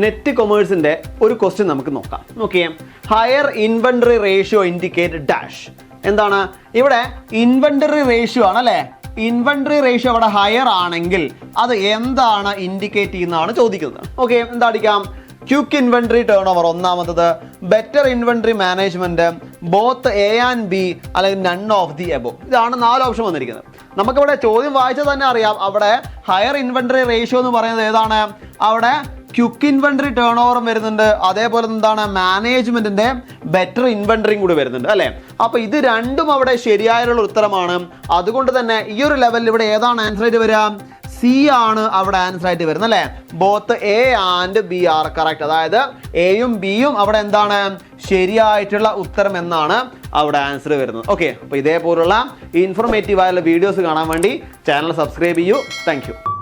Net കൊമേഴ്സിന്റെ ഒരു question നമുക്ക് നോക്കാം. നോക്കിയേ, higher inventory ratio indicate dash. എന്താണ് ഇവിടെ ഇൻവെന്ററി റേഷ്യോ ആണ് അല്ലേ? ഇൻവെന്ററി റേഷ്യോ അവിടെ ഹയർ ആണെങ്കിൽ അത് എന്താണ് ഇൻഡിക്കേറ്റ് ചെയ്യുന്നതാണ് ചോദിക്കുന്നത്. ഓക്കെ, എന്താ അടിക്കാം? ക്വിക്ക് ഇൻവെന്ററി ടേൺ ഓവർ ഒന്നാമത്തത്, better inventory management, both A and B, അല്ലെങ്കിൽ നൺ ഓഫ് ദി എബോ. ഇതാണ് 4 ഓപ്ഷൻ വന്നിരിക്കുന്നത്. നമുക്കിവിടെ ചോദ്യം വായിച്ചാൽ തന്നെ അറിയാം, അവിടെ ഹയർ ഇൻവെന്ററി റേഷ്യോ എന്ന് പറയുന്നത് ഏതാണ്? അവിടെ ക്വിക്ക് ഇൻവെന്ററി ടേൺ ഓവറും വരുന്നുണ്ട്, അതേപോലെ എന്താണ് മാനേജ്മെന്റിന്റെ ബെറ്റർ ഇൻവെന്ററിയും കൂടി വരുന്നുണ്ട് അല്ലേ? അപ്പൊ ഇത് രണ്ടും അവിടെ ശരിയായുള്ള ഉത്തരമാണ്. അതുകൊണ്ട് തന്നെ ഈ ഒരു ലെവലിൽ ഇവിടെ ഏതാണ് ആൻസർ ആയിട്ട് വരിക? സി ആണ് അവിടെ ആൻസർ ആയിട്ട് വരുന്നത് അല്ലേ? Both A and B are correct. അതായത് എയും ബിയും അവിടെ എന്താണ് ശരിയായിട്ടുള്ള ഉത്തരം എന്നാണ് അവിടെ ആൻസർ വരുന്നത്. ഓക്കെ, അപ്പോൾ ഇതേപോലുള്ള ഇൻഫോർമേറ്റീവ് ആയുള്ള വീഡിയോസ് കാണാൻ വേണ്ടി ചാനൽ സബ്സ്ക്രൈബ് ചെയ്യൂ. താങ്ക്